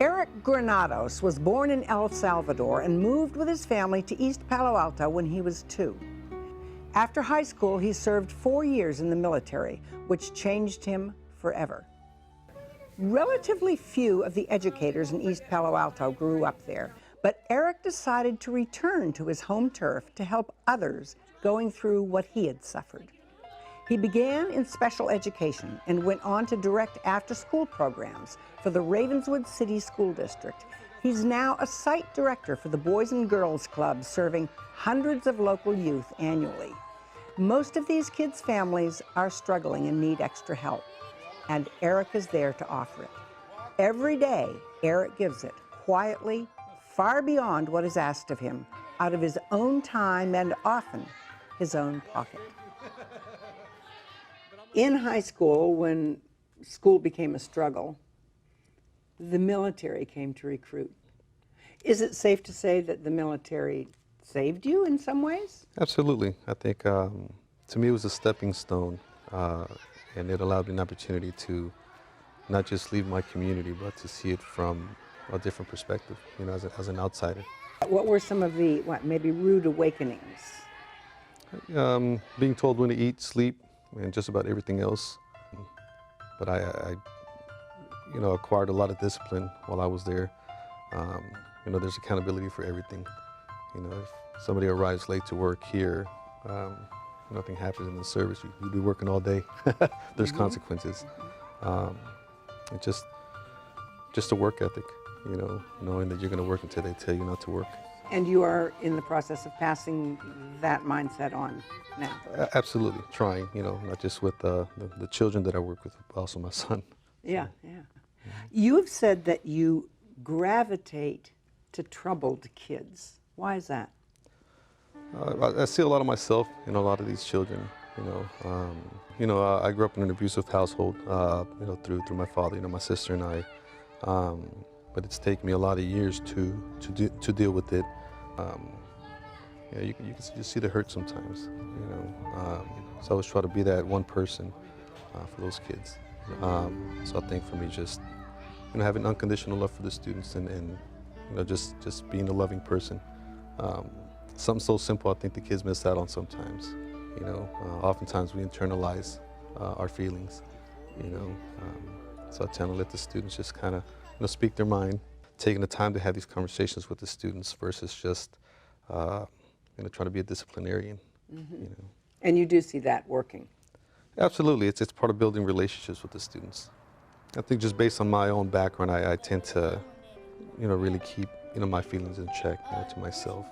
Erick Granados was born in El Salvador and moved with his family to East Palo Alto when he was 2. After high school, he served 4 years in the military, which changed him forever. Relatively few of the educators in East Palo Alto grew up there, but Erick decided to return to his home turf to help others going through what he had suffered. He began in special education and went on to direct after-school programs for the Ravenswood City School District. He's now a site director for the Boys and Girls Club, serving hundreds of local youth annually. Most of these kids' families are struggling and need extra help, and Erick is there to offer it. Every day, Erick gives it, quietly, far beyond what is asked of him, out of his own time and often his own pocket. In high school, when school became a struggle, the military came to recruit. Is it safe to say that the military saved you in some ways? Absolutely. I think to me it was a stepping stone, and it allowed me an opportunity to not just leave my community, but to see it from a different perspective, you know, as an outsider. What were some of the, maybe rude awakenings? Being told when to eat, sleep, and just about everything else. But I you know, acquired a lot of discipline while I was there. You know, there's accountability for everything. You know, if somebody arrives late to work here, nothing happens in the service. You'd be working all day. There's consequences. It just a work ethic, you know, knowing that you're going to work until they tell you not to work. And you are in the process of passing that mindset on now? Absolutely, trying, you know, not just with the children that I work with, but also my son. Yeah, yeah. You have said that you gravitate to troubled kids. Why is that? I see a lot of myself in a lot of these children, you know. I grew up in an abusive household, you know, through my father, you know, my sister and I. But it's taken me a lot of years to deal with it. Yeah, you can just see the hurt sometimes, you know. So I always try to be that one person for those kids. So I think for me, just, you know, having unconditional love for the students and you know, just being a loving person. Something so simple I think the kids miss out on sometimes. You know, oftentimes we internalize our feelings, you know. So I tend to let the students just kind of, you know, speak their mind, taking the time to have these conversations with the students versus just, you know, trying to be a disciplinarian. You know. And you do see that working? Absolutely, it's part of building relationships with the students. I think just based on my own background, I tend to, you know, really keep, you know, my feelings in check, you know, to myself.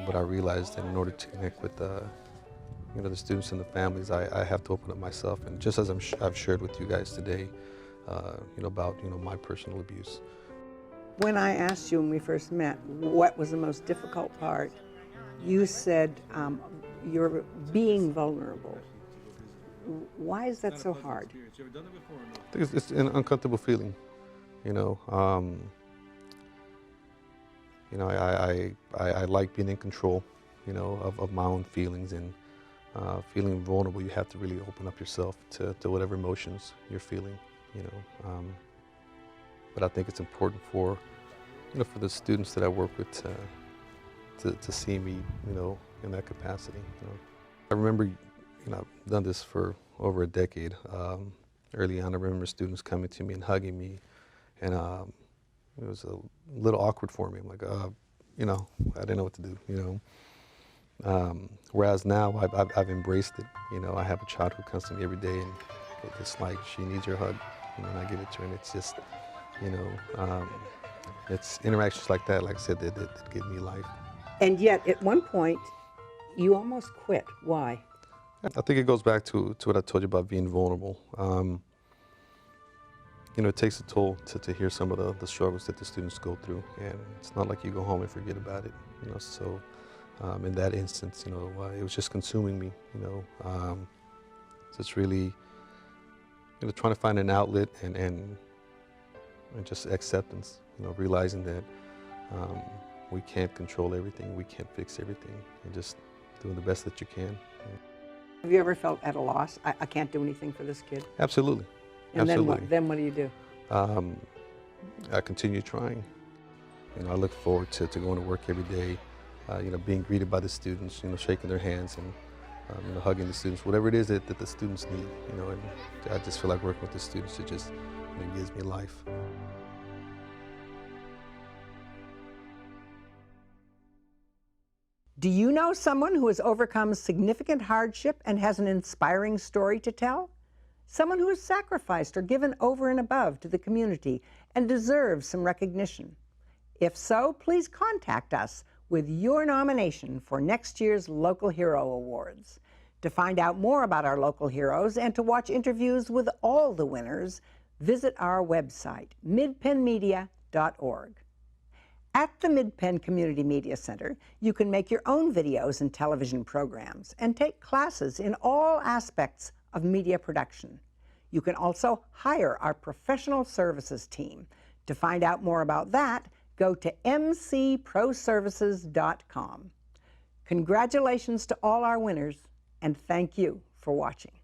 But I realized that in order to connect with, you know, the students and the families, I have to open up myself. And just as I've shared with you guys today, you know, about, you know, my personal abuse. When I asked you when we first met what was the most difficult part, you said you're being vulnerable. Why is that so hard? I think it's an uncomfortable feeling, you know. You know, I like being in control, you know, of my own feelings, and feeling vulnerable, you have to really open up yourself to whatever emotions you're feeling, you know. But I think it's important for, you know, for the students that I work with to see me, you know, in that capacity. You know, I remember, you know, I've done this for over a decade. Early on, I remember students coming to me and hugging me, and it was a little awkward for me. I'm like, you know, I didn't know what to do, you know. Whereas now I've embraced it. You know, I have a child who comes to me every day, and it's like she needs your hug, you know, and I give it to her, and it's just, you know, it's interactions like that, like I said, that give me life. And yet, at one point, you almost quit. Why? I think it goes back to what I told you about being vulnerable. You know, it takes a toll to hear some of the struggles that the students go through, and it's not like you go home and forget about it, you know. So in that instance, you know, it was just consuming me, you know. So it's really, you know, trying to find an outlet and just acceptance, you know, realizing that we can't control everything, we can't fix everything, and just doing the best that you can. Have you ever felt at a loss? I can't do anything for this kid? Absolutely. And Absolutely. then what do you do? I continue trying. You know, I look forward to going to work every day, you know, being greeted by the students, you know, shaking their hands and, you know, hugging the students, whatever it is that the students need, you know, and I just feel like working with the students, it just, you know, gives me life. Do you know someone who has overcome significant hardship and has an inspiring story to tell? Someone who has sacrificed or given over and above to the community and deserves some recognition? If so, please contact us with your nomination for next year's Local Hero Awards. To find out more about our local heroes and to watch interviews with all the winners, visit our website, midpennmedia.org. At the Mid-Penn Community Media Center, you can make your own videos and television programs and take classes in all aspects of media production. You can also hire our professional services team. To find out more about that, go to mcproservices.com. Congratulations to all our winners, and thank you for watching.